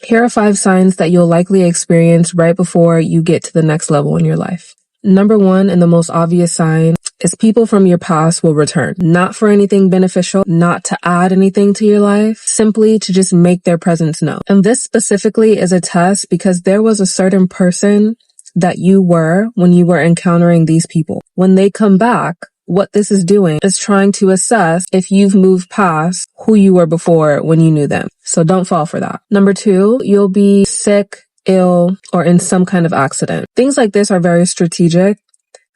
Here are 5 signs that you'll likely experience right before you get to the next level in your life. Number 1, and the most obvious sign, is people from your past will return. Not for anything beneficial, not to add anything to your life, simply to just make their presence known. And this specifically is a test because there was a certain person that you were when you were encountering these people. When they come back, what this is doing is trying to assess if you've moved past who you were before when you knew them. So don't fall for that. Number 2, you'll be sick, ill, or in some kind of accident. Things like this are very strategic.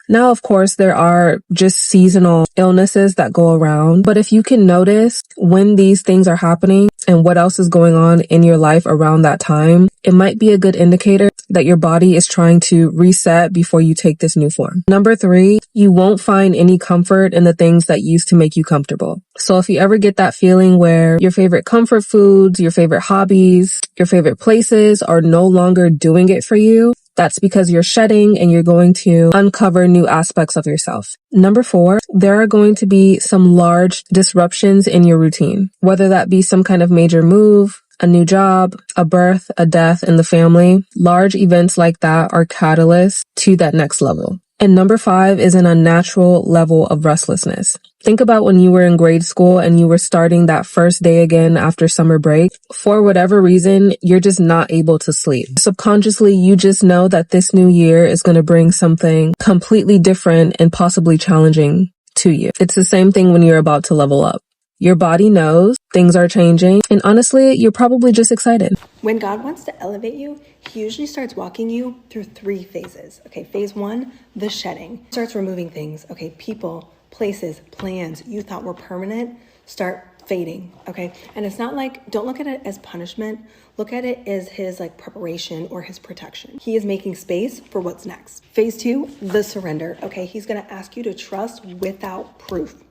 Now, of course, there are just seasonal illnesses that go around, but if you can notice when these things are happening and what else is going on in your life around that time, it might be a good indicator that your body is trying to reset before you take this new form. Number 3, you won't find any comfort in the things that used to make you comfortable. So if you ever get that feeling where your favorite comfort foods, your favorite hobbies, your favorite places are no longer doing it for you, that's because you're shedding and you're going to uncover new aspects of yourself. Number 4, there are going to be some large disruptions in your routine, whether that be some kind of major move, a new job, a birth, a death in the family. Large events like that are catalysts to that next level. And number 5 is an unnatural level of restlessness. Think about when you were in grade school and you were starting that first day again after summer break. For whatever reason, you're just not able to sleep. Subconsciously, you just know that this new year is going to bring something completely different and possibly challenging to you. It's the same thing when you're about to level up. Your body knows things are changing, and honestly, you're probably just excited. When God wants to elevate you, he usually starts walking you through 3 phases. Okay, phase 1, the shedding. Starts removing things. Okay, people, places, plans you thought were permanent start fading. Okay, and it's not like, don't look at it as punishment. Look at it as his preparation or his protection. He is making space for what's next. Phase 2, the surrender. Okay, he's going to ask you to trust without proof.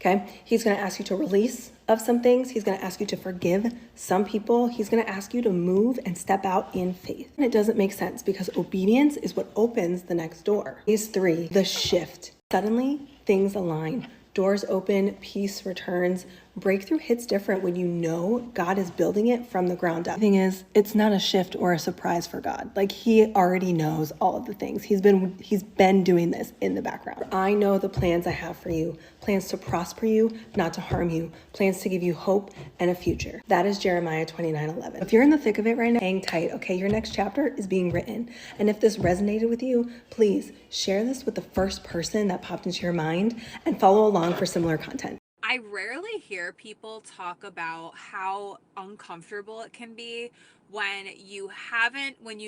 Okay, he's going to ask you to release of some things. He's going to ask you to forgive some people. He's going to ask you to move and step out in faith. And it doesn't make sense because obedience is what opens the next door. Phase 3, the shift. Suddenly, things align. Doors open, peace returns. Breakthrough hits different when you know God is building it from the ground up. The thing is, it's not a shift or a surprise for God. He already knows all of the things. He's been doing this in the background. I know the plans I have for you, plans to prosper you, not to harm you, plans to give you hope and a future. That is Jeremiah 29:11. If you're in the thick of it right now, hang tight, okay? Your next chapter is being written. And if this resonated with you, please share this with the first person that popped into your mind and follow along for similar content. I rarely hear people talk about how uncomfortable it can be when you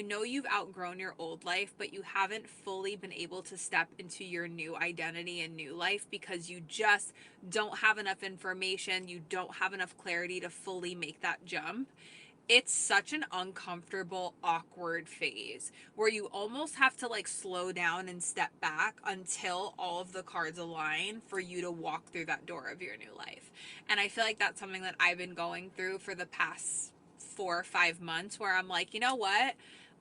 know you've outgrown your old life, but you haven't fully been able to step into your new identity and new life because you just don't have enough information, you don't have enough clarity to fully make that jump. It's such an uncomfortable, awkward phase where you almost have to slow down and step back until all of the cards align for you to walk through that door of your new life. And I feel like that's something that I've been going through for the past 4 or 5 months where I'm like, you know what?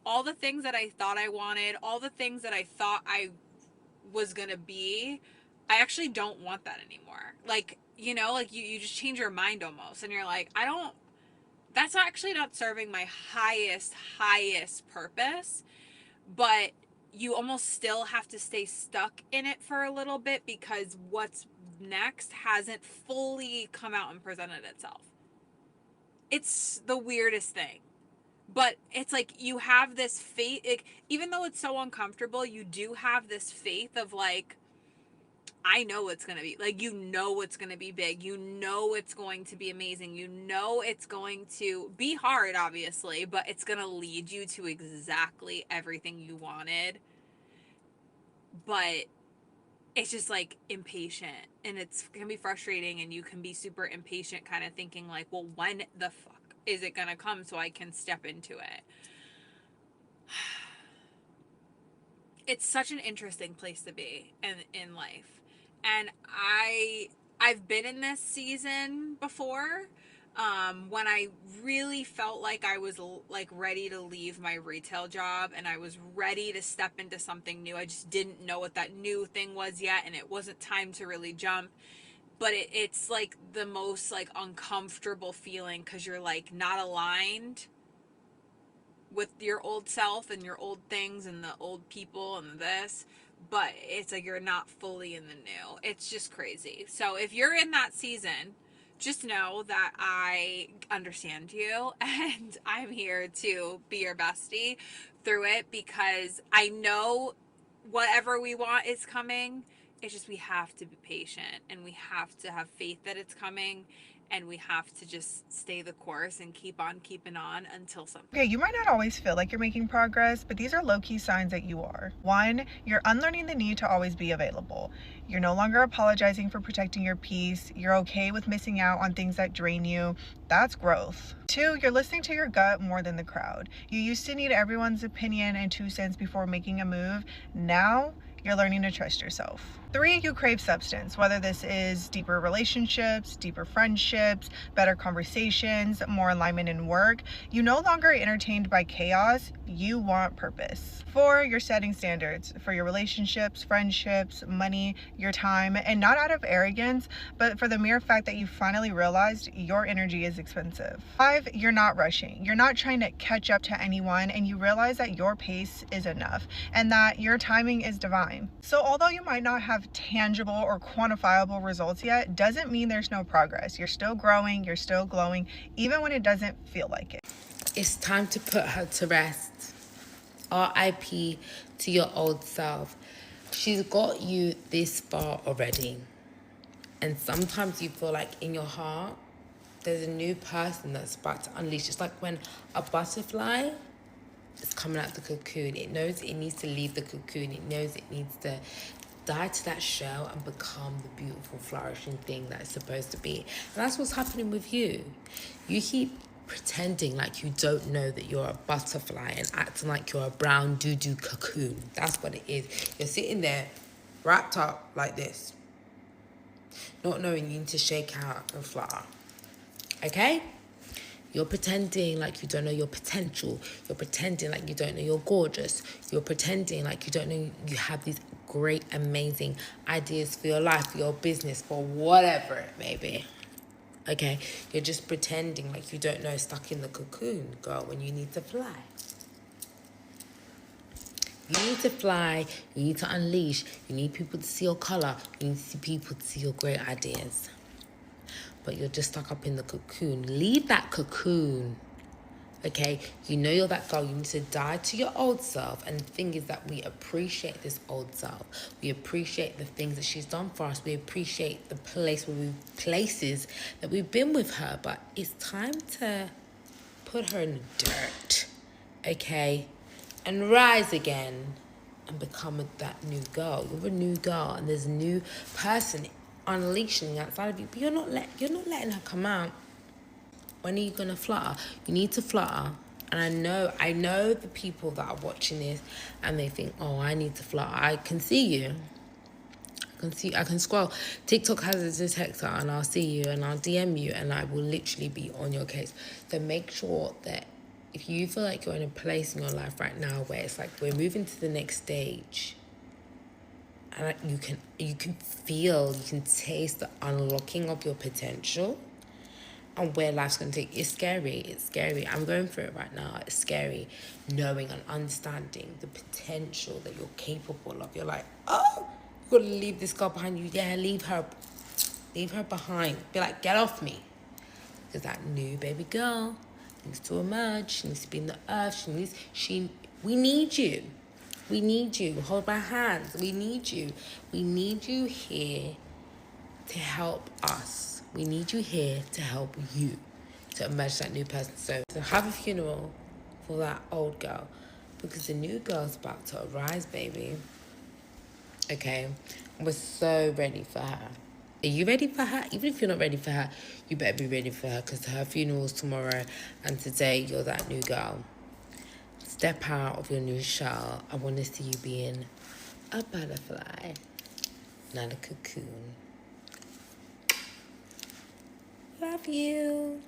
All the things that I thought I wanted, all the things that I thought I was going to be, I actually don't want that anymore. You just change your mind almost and you're like, that's actually not serving my highest purpose, but you almost still have to stay stuck in it for a little bit because what's next hasn't fully come out and presented itself. It's the weirdest thing, but it's you have this faith, even though it's so uncomfortable, you do have this faith of I know it's going to be, it's going to be big. It's going to be amazing. It's going to be hard, obviously, but it's going to lead you to exactly everything you wanted. But it's just impatient and it's going to be frustrating and you can be super impatient kind of thinking well, when the fuck is it going to come so I can step into it? It's such an interesting place to be in life. And I've been in this season before, when I really felt like I was ready to leave my retail job and I was ready to step into something new. I just didn't know what that new thing was yet, and it wasn't time to really jump. But it's the most uncomfortable feeling because you're not aligned with your old self and your old things and the old people and this, but it's like you're not fully in the new. It's just crazy. So if you're in that season, just know that I understand you and I'm here to be your bestie through it, because I know whatever we want is coming. It's just we have to be patient and we have to have faith that it's coming, and we have to just stay the course and keep on keeping on until something. Okay, you might not always feel like you're making progress, but these are low-key signs that you are. One, you're unlearning the need to always be available. You're no longer apologizing for protecting your peace. You're okay with missing out on things that drain you. That's growth. Two, you're listening to your gut more than the crowd. You used to need everyone's opinion and 2 cents before making a move. Now, you're learning to trust yourself. Three, you crave substance, whether this is deeper relationships, deeper friendships, better conversations, more alignment in work. You no longer are entertained by chaos, you want purpose. Four, you're setting standards for your relationships, friendships, money, your time, and not out of arrogance, but for the mere fact that you finally realized your energy is expensive. Five, you're not rushing. You're not trying to catch up to anyone, and you realize that your pace is enough and that your timing is divine. So although you might not have tangible or quantifiable results yet, doesn't mean there's no progress. You're still growing, you're still glowing, even when it doesn't feel like it. It's time to put her to rest. RIP to your old self. She's got you this far already. And sometimes you feel like in your heart, there's a new person that's about to unleash. It's like when a butterfly is coming out of the cocoon. It knows it needs to leave the cocoon. It knows it needs to die to that shell and become the beautiful, flourishing thing that it's supposed to be. And that's what's happening with you. You keep pretending like you don't know that you're a butterfly and acting like you're a brown doo-doo cocoon. That's what it is. You're sitting there wrapped up like this, not knowing you need to shake out and flutter. Okay? You're pretending like you don't know your potential. You're pretending like you don't know you're gorgeous. You're pretending like you don't know you have these great, amazing ideas for your life, for your business, for whatever it may be. Okay? You're just pretending like you don't know, stuck in the cocoon, girl, when you need to fly. You need to fly. You need to unleash. You need people to see your color. You need people to see your great ideas. But you're just stuck up in the cocoon. Leave that cocoon, okay? You know you're that girl. You need to die to your old self. And the thing is that we appreciate this old self. We appreciate the things that she's done for us. We appreciate the places that we've been with her. But it's time to put her in the dirt, okay? And rise again and become that new girl. You're a new girl, and there's a new person unleashing outside of you, but you're not letting her come out. When are you gonna flutter? You need to flutter. And I know the people that are watching this and they think, oh, I need to flutter. I can see you. I can scroll. TikTok has a detector, and I'll see you and I'll DM you, and I will literally be on your case. So make sure that if you feel like you're in a place in your life right now where it's like we're moving to the next stage, and you can feel, you can taste the unlocking of your potential and where life's going to take you. It's scary. I'm going through it right now. It's scary knowing and understanding the potential that you're capable of. You're like, oh, you got to leave this girl behind you. Yeah, leave her behind. Be like, get off me. Because that new baby girl needs to emerge. She needs to be in the earth. We need you. We need you. Hold my hands. We need you. We need you here to help us. We need you here to help you to emerge that new person. So have a funeral for that old girl, because the new girl's about to arise, baby. Okay? We're so ready for her. Are you ready for her? Even if you're not ready for her, you better be ready for her, because her funeral's tomorrow, and today you're that new girl. Step out of your new shell. I want to see you being a butterfly, not a cocoon. Love you.